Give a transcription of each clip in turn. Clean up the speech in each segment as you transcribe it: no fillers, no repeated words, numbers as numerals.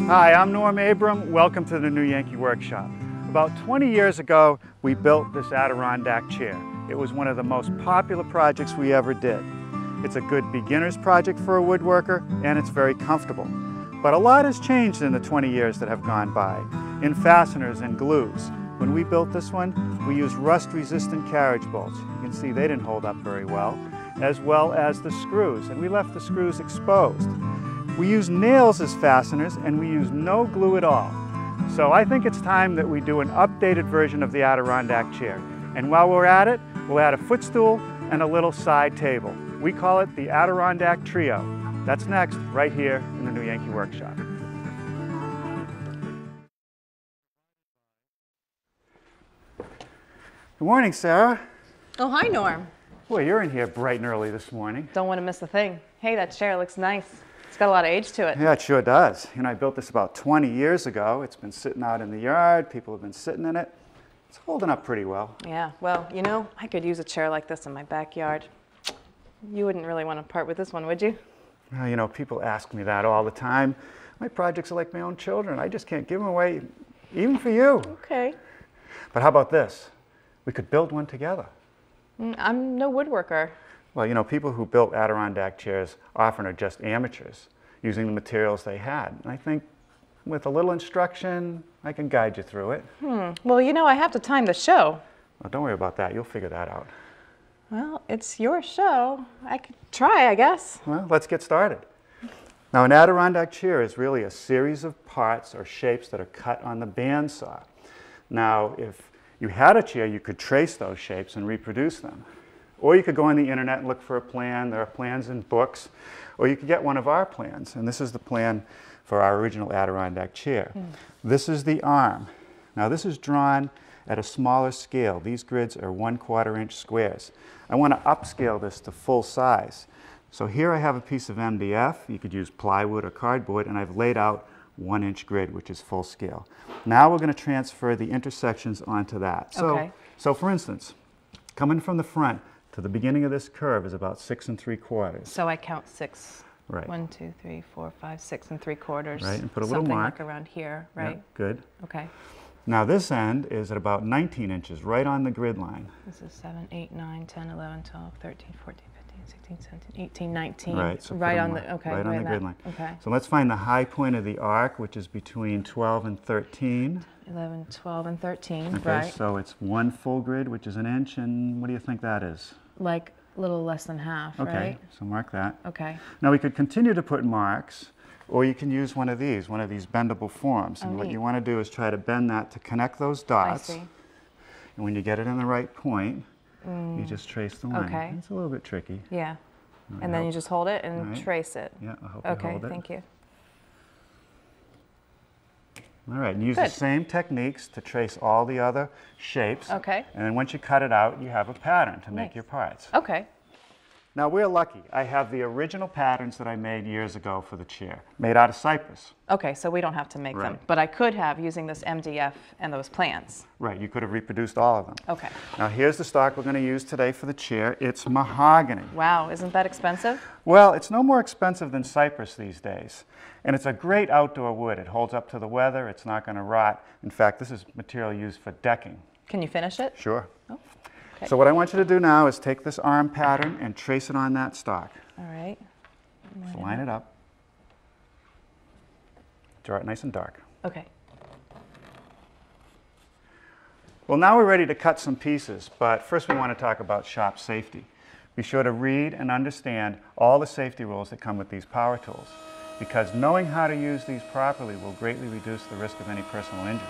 Hi, I'm Norm Abram. Welcome to the new Yankee Workshop. About 20 years ago, we built this Adirondack chair. It was one of the most popular projects we ever did. It's a good beginner's project for a woodworker, and it's very comfortable. But a lot has changed in the 20 years that have gone by, in fasteners and glues. When we built this one, we used rust-resistant carriage bolts. You can see they didn't hold up very well as the screws, and we left the screws exposed. We use nails as fasteners, and we use no glue at all. So I think it's time that we do an updated version of the Adirondack chair. And while we're at it, we'll add a footstool and a little side table. We call it the Adirondack Trio. That's next, right here in the new Yankee Workshop. Good morning, Sarah. Oh, hi, Norm. Boy, you're in here bright and early this morning. Don't want to miss a thing. Hey, that chair looks nice. It's got a lot of age to it. Yeah, it sure does. You know, I built this about 20 years ago. It's been sitting out in the yard. People have been sitting in it. It's holding up pretty well. Yeah, well, you know, I could use a chair like this in my backyard. You wouldn't really want to part with this one, would you? Well, you know, people ask me that all the time. My projects are like my own children. I just can't give them away, even for you. Okay. But how about this? We could build one together. I'm no woodworker. Well, you know, people who built Adirondack chairs often are just amateurs, using the materials they had. And I think with a little instruction, I can guide you through it. Well, you know, I have to time the show. Well, don't worry about that. You'll figure that out. Well, it's your show. I could try, I guess. Well, let's get started. Now, an Adirondack chair is really a series of parts or shapes that are cut on the bandsaw. Now, if you had a chair, you could trace those shapes and reproduce them. Or you could go on the internet and look for a plan. There are plans in books. Or you could get one of our plans. And this is the plan for our original Adirondack chair. This is the arm. Now, this is drawn at a smaller scale. These grids are 1/4 inch squares. I want to upscale this to full size. So here I have a piece of MDF. You could use plywood or cardboard, and I've laid out 1 inch grid, which is full scale. Now we're going to transfer the intersections onto that. So for instance, coming from the front to the beginning of this curve is about 6 3/4. So I count 6. Right. 1, 2, 3, 4, 5, 6 3/4. Right, and put a little Something mark. like around here, right? Yep, good. Okay. Now this end is at about 19 inches, right on the grid line. This is 7, 8, 9, 10, 11, 12, 13, 14, 15, 16, 17, 18, 19. Right, so right on the, okay. Right on the grid line. Okay. So let's find the high point of the arc, which is between 12 and 13. 11, 12, and 13, Okay, right. so it's 1 full grid, which is 1 inch, and what do you think that is? Like a little less than half, Okay, right? so mark that. Okay. Now we could continue to put marks, or you can use one of these bendable forms. And what you want to do is try to bend that to connect those dots. I see. And when you get it in the right point, you just trace the line. Okay. It's a little bit tricky. Yeah. And then you just hold it and Right. trace it. Yeah, I hope you Okay, hold it. thank you. All right, and use the same techniques to trace all the other shapes. Okay. And then once you cut it out, you have a pattern to make your parts. Okay. Now we're lucky. I have the original patterns that I made years ago for the chair, made out of cypress. Okay, so we don't have to make them. But I could have using this MDF and those plans. Right, you could have reproduced all of them. Okay. Now here's the stock we're going to use today for the chair. It's mahogany. Wow, isn't that expensive? Well, it's no more expensive than cypress these days. And it's a great outdoor wood. It holds up to the weather. It's not going to rot. In fact, this is material used for decking. Can you finish it? Sure. Oh, okay. So what I want you to do now is take this arm pattern and trace it on that stock. All right. So line it up. Draw it nice and dark. Okay. Well, now we're ready to cut some pieces, but first we want to talk about shop safety. Be sure to read and understand all the safety rules that come with these power tools, because knowing how to use these properly will greatly reduce the risk of any personal injury.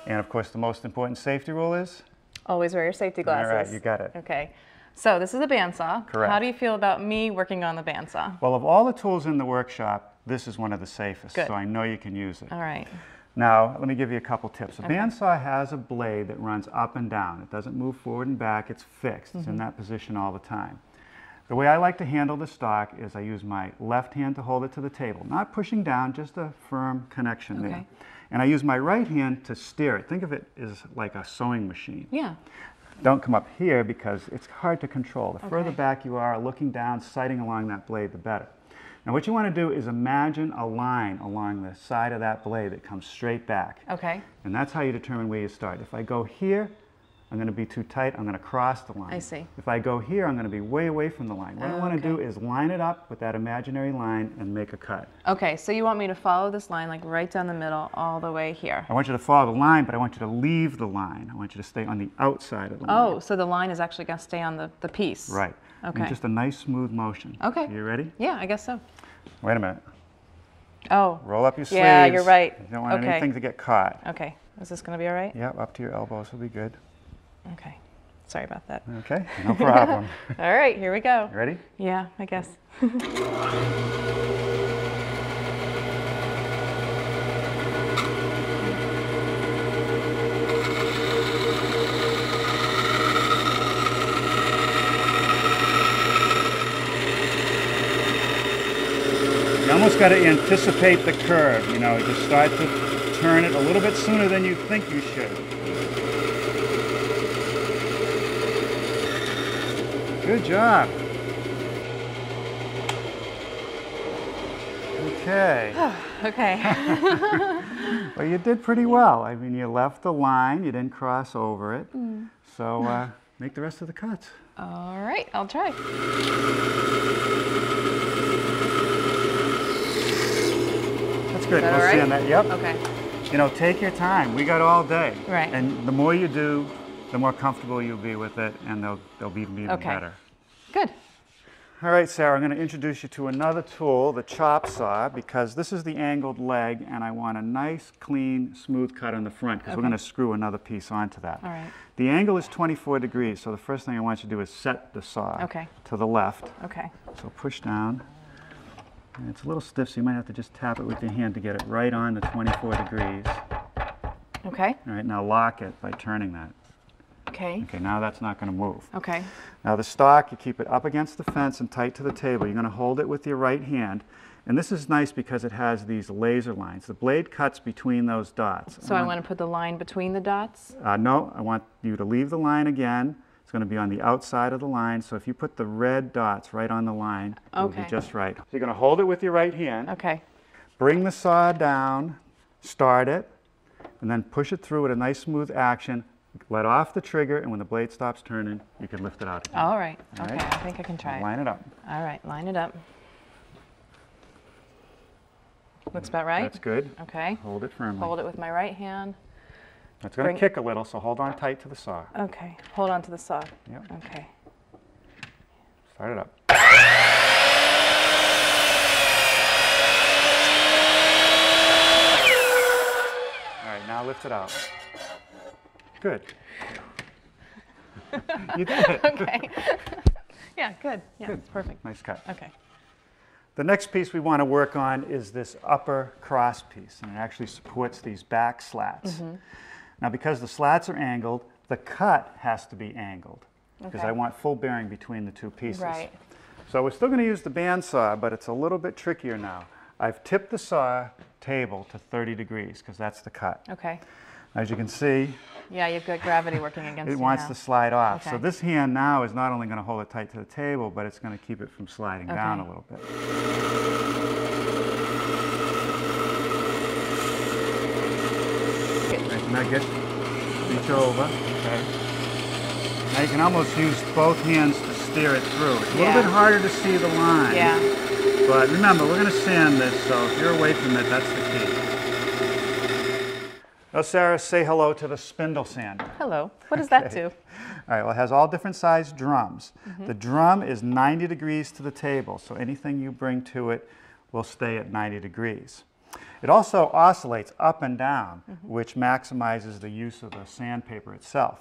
And of course, the most important safety rule is? Always wear your safety glasses. All right, you got it. Okay. So this is a bandsaw. Correct. How do you feel about me working on the bandsaw? Well, of all the tools in the workshop, this is one of the safest, Good. so I know you can use it. All right. Now, let me give you a couple tips. A bandsaw has a blade that runs up and down. It doesn't move forward and back. It's fixed. It's in that position all the time. The way I like to handle the stock is I use my left hand to hold it to the table. Not pushing down, just a firm connection there. And I use my right hand to steer it. Think of it as like a sewing machine. Yeah. Don't come up here because it's hard to control. The further back you are, looking down, sighting along that blade, the better. Now what you want to do is imagine a line along the side of that blade that comes straight back. Okay. And that's how you determine where you start. If I go here, I'm going to be too tight, I'm going to cross the line. I see. If I go here, I'm going to be way away from the line. What I want to do is line it up with that imaginary line and make a cut. Okay, so you want me to follow this line like right down the middle all the way here. I want you to follow the line, but I want you to leave the line. I want you to stay on the outside of the line. Oh, so the line is actually going to stay on the piece. Right. Okay. And just a nice smooth motion. Okay. You ready? Yeah, I guess so. Wait a minute. Oh. Roll up your sleeves. Yeah, you're right. You don't want anything to get caught. Okay. Is this going to be all right? Yep, up to your elbows will be good. Okay. Sorry about that. Okay, no problem. All right, here we go. You ready? Yeah, I guess. You almost got to anticipate the curve, you know, just start to turn it a little bit sooner than you think you should. Good job. Okay. Okay. Well, you did pretty well. I mean, you left the line, you didn't cross over it. So make the rest of the cuts. All right, I'll try. That's good. That We'll all right? see on that. Yep. Okay. You know, take your time. We got all day. Right. And the more you do, the more comfortable you'll be with it, and they'll be even better. Good. All right, Sarah, I'm going to introduce you to another tool, the chop saw, because this is the angled leg, and I want a nice, clean, smooth cut on the front, because we're going to screw another piece onto that. All right. The angle is 24 degrees, so the first thing I want you to do is set the saw to the left. Okay. So push down. And it's a little stiff, so you might have to just tap it with your hand to get it right on the 24 degrees. Okay. All right, now lock it by turning that. Okay. Okay, now that's not going to move. Okay. Now the stock, you keep it up against the fence and tight to the table. You're going to hold it with your right hand. And this is nice because it has these laser lines. The blade cuts between those dots. So I want to put the line between the dots? No, I want you to leave the line again. It's going to be on the outside of the line. So if you put the red dots right on the line, it'll be just right. So you're going to hold it with your right hand. Okay. Bring the saw down, start it, and then push it through with a nice smooth action. Let off the trigger, and when the blade stops turning, you can lift it out again. All right. All Okay, right? I think I can try it. Line it up. All right, line it up. Looks about right? That's good. Okay. Hold it firmly. Hold it with my right hand. It's going to kick a little, so hold on tight to the saw. Okay. Hold on to the saw. Yep. Okay. Start it up. All right, now lift it out. Good. You did it. Okay. Yeah, good. Yeah, Good. it's perfect. Nice cut. Okay. The next piece we want to work on is this upper cross piece, and it actually supports these back slats. Now, because the slats are angled, the cut has to be angled, because I want full bearing between the two pieces. Right. So we're still going to use the bandsaw, but it's a little bit trickier now. I've tipped the saw table to 30 degrees, because that's the cut. Okay. As you can see, Yeah, you've got gravity working against it you wants now. to slide off. So Okay. this hand now is not only going to hold it tight to the table, but it's going to keep it from sliding down a little bit. Right, now reach over. Okay. Now you can almost use both hands to steer it through. It's a little bit harder to see the line. Yeah. But remember, we're going to sand this, so if you're away from it, that's the key. Now, Sarah, say hello to the spindle sander. Hello. What does that do? All right, well, it has all different sized drums. The drum is 90 degrees to the table, so anything you bring to it will stay at 90 degrees. It also oscillates up and down, which maximizes the use of the sandpaper itself.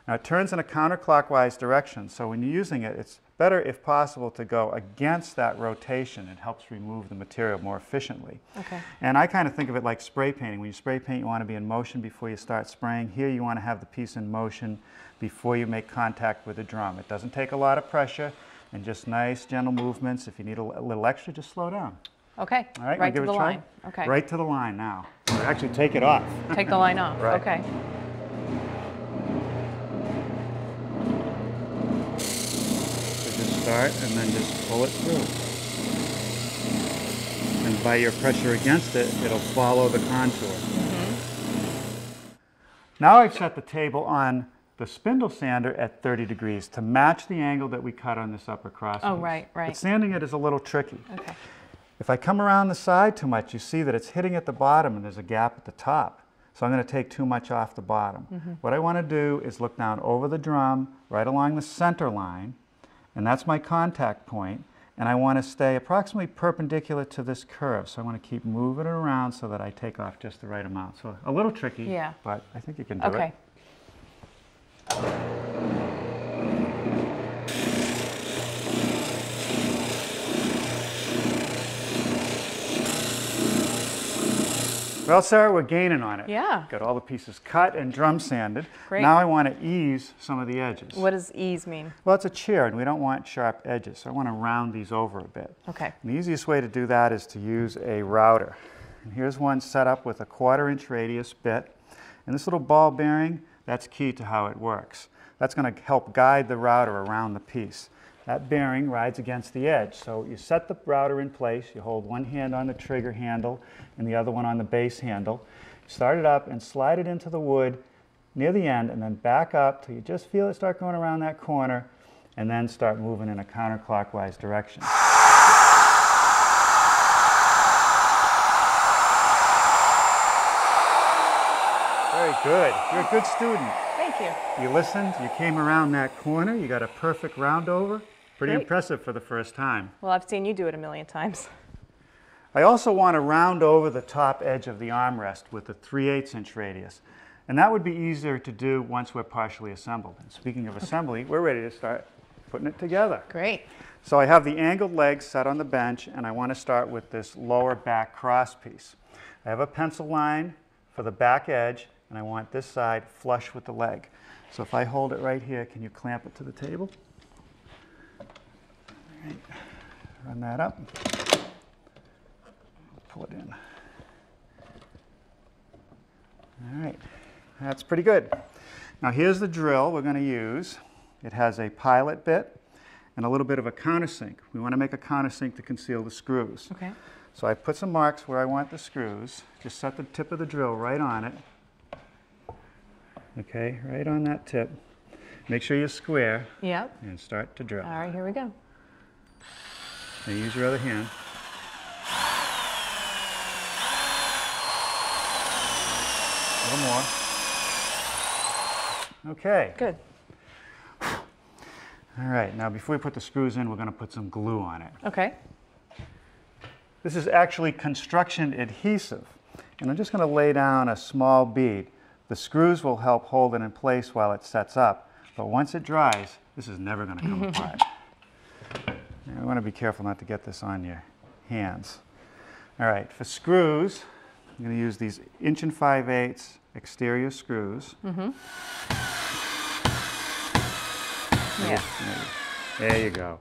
Now, it turns in a counterclockwise direction, so when you're using it, it's better, if possible, to go against that rotation. It helps remove the material more efficiently. Okay. And I kind of think of it like spray painting. When you spray paint, you want to be in motion before you start spraying. Here, you want to have the piece in motion before you make contact with the drum. It doesn't take a lot of pressure, and just nice, gentle movements. If you need a little extra, just slow down. Okay. All right, Right give to it the a try? line. Okay. Right to the line now. Or actually, take it off. Take the line off. Right. Okay. So just start and then just pull it through. by your pressure against it, it'll follow the contour. Now I've set the table on the spindle sander at 30 degrees to match the angle that we cut on this upper cross piece. Oh, right. But sanding it is a little tricky. Okay. If I come around the side too much, you see that it's hitting at the bottom and there's a gap at the top. So I'm going to take too much off the bottom. What I want to do is look down over the drum, right along the center line, and that's my contact point, and I want to stay approximately perpendicular to this curve. So I want to keep moving it around so that I take off just the right amount. So a little tricky, yeah, but I think you can do okay. it. Well, Sarah, we're gaining on it. Yeah. Got all the pieces cut and drum sanded. Great. Now I want to ease some of the edges. What does ease mean? Well, it's a chair and we don't want sharp edges, so I want to round these over a bit. Okay. And the easiest way to do that is to use a router. And here's one set up with a 1/4-inch radius bit. And this little ball bearing, that's key to how it works. That's going to help guide the router around the piece. That bearing rides against the edge. So you set the router in place, you hold one hand on the trigger handle and the other one on the base handle. Start it up and slide it into the wood near the end and then back up till you just feel it start going around that corner and then start moving in a counterclockwise direction. Very good. You're a good student. Thank you. You listened, you came around that corner, you got a perfect round over. Pretty Great. impressive for the first time. Well, I've seen you do it a million times. I also want to round over the top edge of the armrest with a 3/8-inch radius. And that would be easier to do once we're partially assembled. And speaking of assembly, we're ready to start putting it together. Great. So I have the angled legs set on the bench, and I want to start with this lower back cross piece. I have a pencil line for the back edge, and I want this side flush with the leg. So if I hold it right here, can you clamp it to the table? All right. Run that up. Pull it in. All right. That's pretty good. Now here's the drill we're going to use. It has a pilot bit and a little bit of a countersink. We want to make a countersink to conceal the screws. Okay. So I put some marks where I want the screws. Just set the tip of the drill right on it. Okay, right on that tip. Make sure you're square. Yep. And start to drill. All right, here we go. Now use your other hand. A little more. Okay. Good. All right, now before we put the screws in, we're going to put some glue on it. Okay. This is actually construction adhesive. And I'm just going to lay down a small bead. The screws will help hold it in place while it sets up. But once it dries, this is never going to come apart. Now, we want to be careful not to get this on your hands. All right, for screws, I'm going to use these 1 5/8" exterior screws. Yeah. There you go.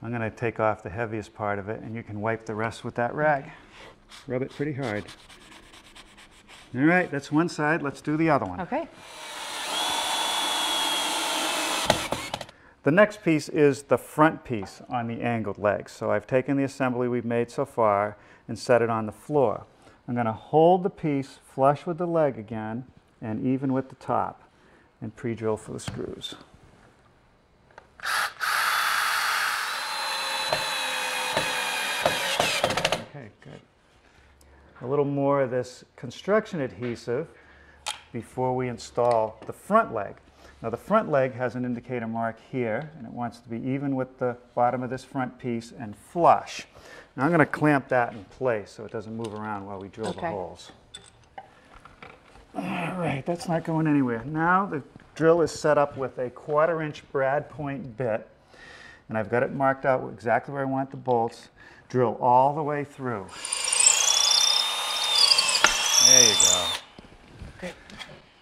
I'm going to take off the heaviest part of it, and you can wipe the rest with that rag. Rub it pretty hard. All right, that's one side. Let's do the other one. Okay. The next piece is the front piece on the angled legs. So I've taken the assembly we've made so far and set it on the floor. I'm going to hold the piece flush with the leg again and even with the top and pre-drill for the screws. Okay, good. A little more of this construction adhesive before we install the front leg. Now the front leg has an indicator mark here, and it wants to be even with the bottom of this front piece and flush. Now I'm going to clamp that in place so it doesn't move around while we drill the holes. All right, that's not going anywhere. Now the drill is set up with a 1/4-inch brad point bit, and I've got it marked out exactly where I want the bolts. Drill all the way through. There you go. Great.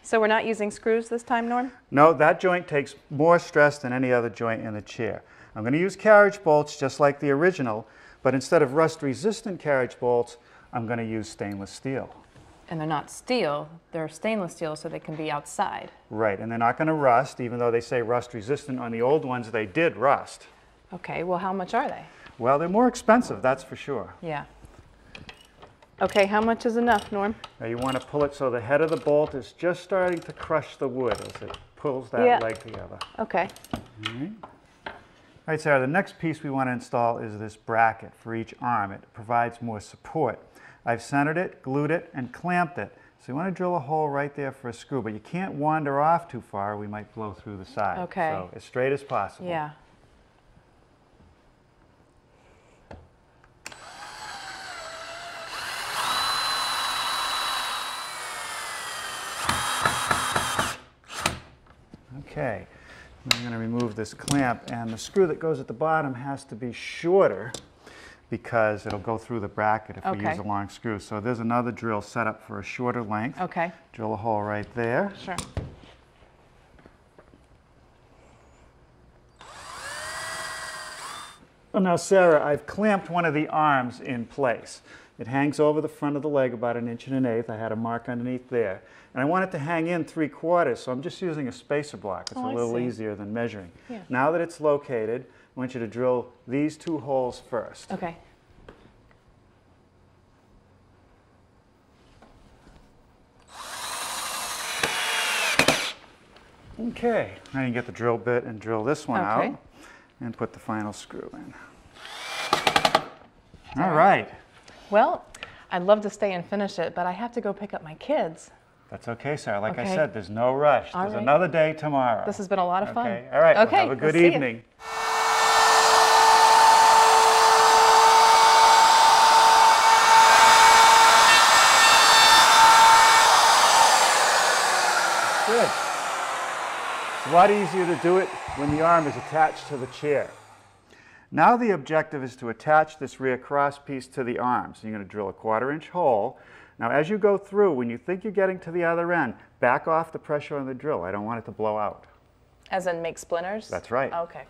So we're not using screws this time, Norm? No, that joint takes more stress than any other joint in the chair. I'm going to use carriage bolts just like the original, but instead of rust-resistant carriage bolts, I'm going to use stainless steel. And they're not steel, they're stainless steel, so they can be outside. Right, and they're not going to rust, even though they say rust-resistant. On the old ones, they did rust. Okay, well, how much are they? Well, they're more expensive, that's for sure. Yeah. Okay, how much is enough, Norm? Now you want to pull it so the head of the bolt is just starting to crush the wood as it pulls that leg together. Okay. All right. All right, Sarah, the next piece we want to install is this bracket for each arm. It provides more support. I've centered it, glued it, and clamped it. So you want to drill a hole right there for a screw, but you can't wander off too far, we might blow through the side. Okay. So as straight as possible. Yeah. Okay, I'm going to remove this clamp, and the screw that goes at the bottom has to be shorter because it'll go through the bracket if we use a long screw. So there's another drill set up for a shorter length. Okay. Drill a hole right there. Sure. Well, now, Sarah, I've clamped one of the arms in place. It hangs over the front of the leg about 1 1/8". I had a mark underneath there. And I want it to hang in 3/4, so I'm just using a spacer block. It's a little easier than measuring. Yeah. Now that it's located, I want you to drill these 2 holes first. Okay. Okay, now you can get the drill bit and drill this one Okay. out and put the final screw in. All right. Well, I'd love to stay and finish it, but I have to go pick up my kids. That's okay, Sarah. Like I Okay. said, there's no rush. All There's right. another day tomorrow. This has been a lot of fun. Okay. All right. Okay. Well, have a good we'll see ya. evening. Good. It's a lot easier to do it when the arm is attached to the chair. Now the objective is to attach this rear cross piece to the arm. So you're going to drill a 1/4" hole. Now as you go through, when you think you're getting to the other end, back off the pressure on the drill. I don't want it to blow out. As in make splinters? That's right. Okay.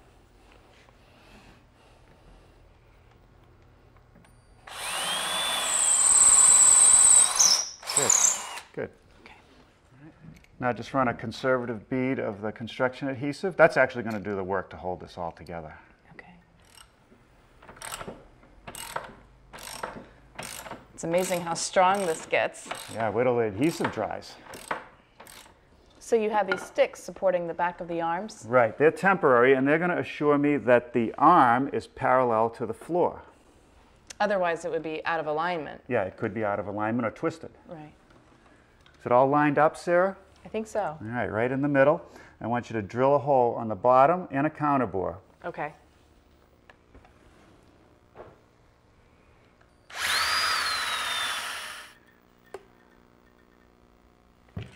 Good. Good. Okay. Now just run a conservative bead of the construction adhesive. That's actually going to do the work to hold this all together. Okay. It's amazing how strong this gets. Yeah, wait till the adhesive dries. So you have these sticks supporting the back of the arms? Right, they're temporary and they're going to assure me that the arm is parallel to the floor. Otherwise it would be out of alignment. Yeah, it could be out of alignment or twisted. Right. Is it all lined up, Sarah? I think so. All right, right in the middle. I want you to drill a hole on the bottom and a counterbore. Okay.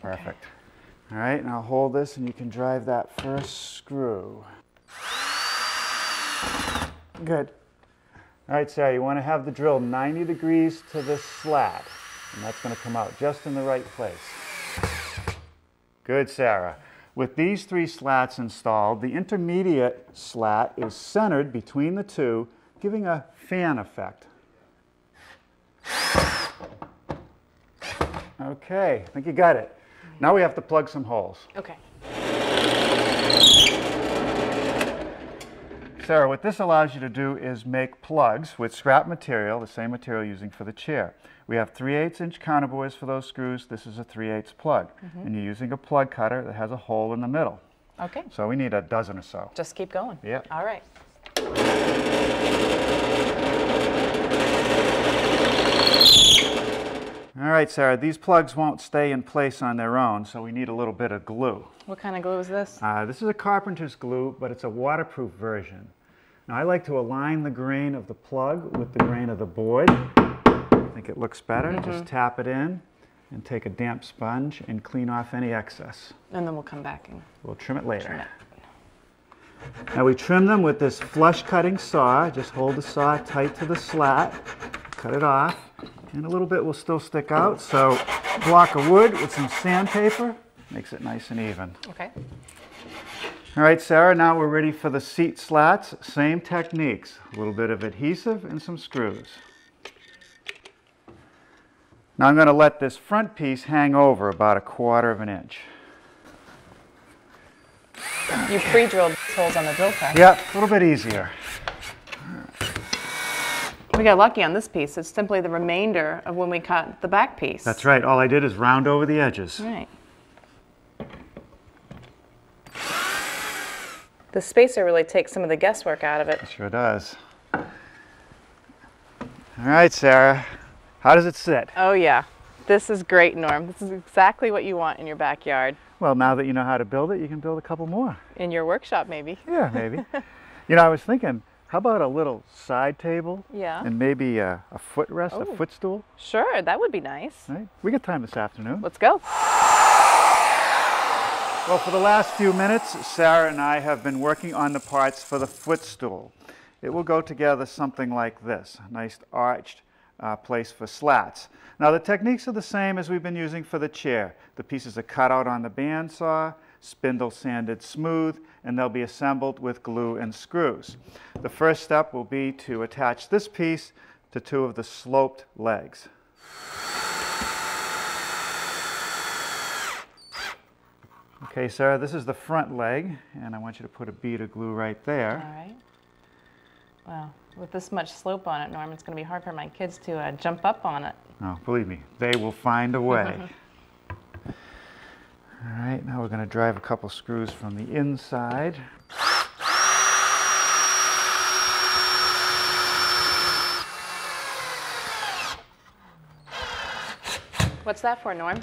Perfect. All right, now hold this and you can drive that first screw. Good. All right, Sarah, you want to have the drill 90 degrees to this slat, and that's going to come out just in the right place. Good, Sarah. With these 3 slats installed, the intermediate slat is centered between the 2, giving a fan effect. Okay, I think you got it. Now we have to plug some holes. Okay. Sarah, what this allows you to do is make plugs with scrap material, the same material using for the chair. We have 3/8" counterbores for those screws. This is a 3/8 plug. And you're using a plug cutter that has a hole in the middle. Okay. So we need a dozen or so. Just keep going. Yeah. All right. All right, Sarah, these plugs won't stay in place on their own, so we need a little bit of glue. What kind of glue is this? This is a carpenter's glue, but it's a waterproof version. Now, I like to align the grain of the plug with the grain of the board. I think it looks better. Just tap it in and take a damp sponge and clean off any excess. And then we'll come back and We'll trim it later. trim it. Now we trim them with this flush cutting saw. Just hold the saw tight to the slat, cut it off, and a little bit will still stick out. So a block of wood with some sandpaper makes it nice and even. Okay. All right, Sarah, now we're ready for the seat slats. Same techniques, a little bit of adhesive and some screws. Now I'm going to let this front piece hang over about 1/4 inch. You pre-drilled these holes on the drill press. Yeah, a little bit easier. We got lucky on this piece. It's simply the remainder of when we cut the back piece. That's right. All I did is round over the edges. Right. The spacer really takes some of the guesswork out of it. It sure does. All right, Sarah. How does it sit? Oh yeah. This is great, Norm. This is exactly what you want in your backyard. Well, now that you know how to build it, you can build a couple more. In your workshop, maybe. Yeah, maybe. You know, I was thinking, how about a little side table? Yeah. And maybe a footrest, a footstool? Sure, that would be nice. Right? We got time this afternoon. Let's go. Well, for the last few minutes, Sarah and I have been working on the parts for the footstool. It will go together something like this, a nice arched place for slats. Now, the techniques are the same as we've been using for the chair. The pieces are cut out on the bandsaw, spindle sanded smooth, and they'll be assembled with glue and screws. The first step will be to attach this piece to two of the sloped legs. Okay, Sarah, this is the front leg, and I want you to put a bead of glue right there. All right. Well, with this much slope on it, Norm, it's going to be hard for my kids to jump up on it. Oh, believe me, they will find a way. All right, now we're going to drive a couple screws from the inside. What's that for, Norm?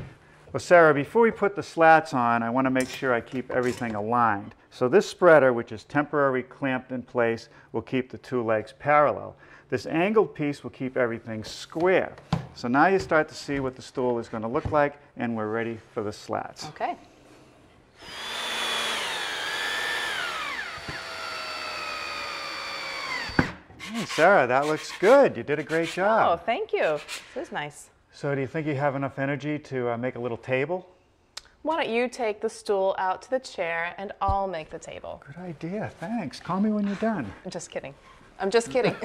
Well, Sarah, before we put the slats on, I want to make sure I keep everything aligned. So this spreader, which is temporarily clamped in place, will keep the two legs parallel. This angled piece will keep everything square. So now you start to see what the stool is going to look like, and we're ready for the slats. Okay. Hey, Sarah, that looks good. You did a great job. Oh, thank you. This is nice. So do you think you have enough energy to make a little table? Why don't you take the stool out to the chair and I'll make the table. Good idea, thanks. Call me when you're done. I'm just kidding. I'm just kidding.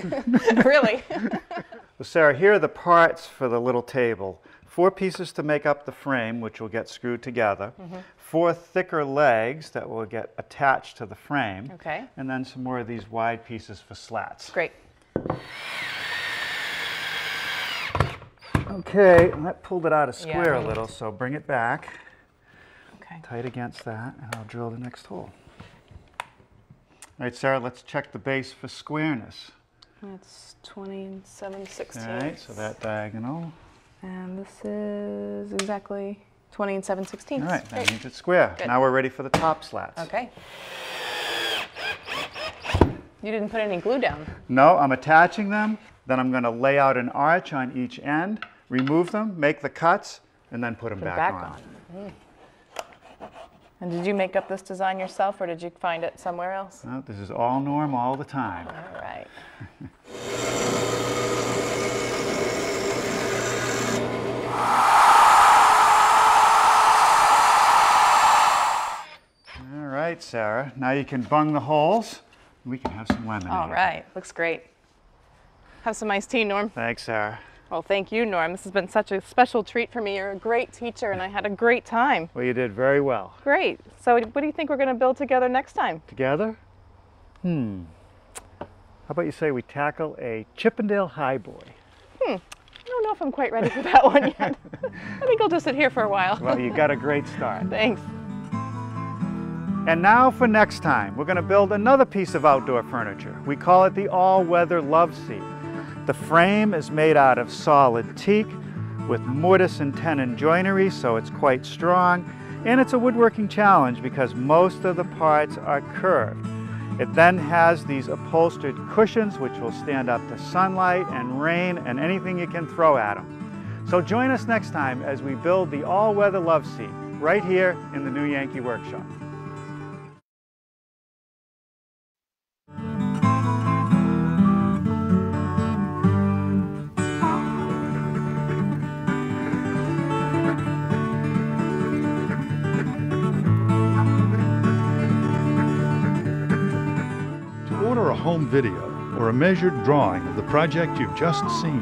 Really. Well, Sarah, here are the parts for the little table. 4 pieces to make up the frame, which will get screwed together. 4 thicker legs that will get attached to the frame. Okay. And then some more of these wide pieces for slats. Great. Okay, and that pulled it out of square Yeah. a little, so bring it back. Okay. Tight against that, and I'll drill the next hole. All right, Sarah, let's check the base for squareness. It's 27/16. All right, so that diagonal. And this is exactly 20 7/16. All right, that means it's square. Good. Now we're ready for the top slats. Okay. You didn't put any glue down. No, I'm attaching them. Then I'm going to lay out an arch on each end, remove them, make the cuts, and then put them back on. And did you make up this design yourself, or did you find it somewhere else? No, this is all Norm all the time. All right. All right, Sarah. Now you can bung the holes. We can have some lemonade. All right. Looks great. Have some iced tea, Norm. Thanks, Sarah. Well, thank you, Norm. This has been such a special treat for me. You're a great teacher, and I had a great time. Well, you did very well. Great. So what do you think we're going to build together next time? Together? How about you say we tackle a Chippendale Highboy? I don't know if I'm quite ready for that one yet. I think I'll just sit here for a while. Well, you got a great start. Thanks. And now for next time, we're going to build another piece of outdoor furniture. We call it the all-weather Love Seat. The frame is made out of solid teak with mortise and tenon joinery, so it's quite strong. And it's a woodworking challenge because most of the parts are curved. It then has these upholstered cushions which will stand up to sunlight and rain and anything you can throw at them. So join us next time as we build the all-weather Love Seat right here in the new Yankee Workshop. Home video or a measured drawing of the project you've just seen,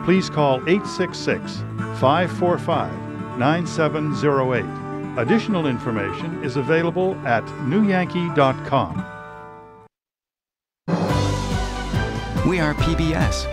please call 866-545-9708. Additional information is available at newyankee.com. We are PBS.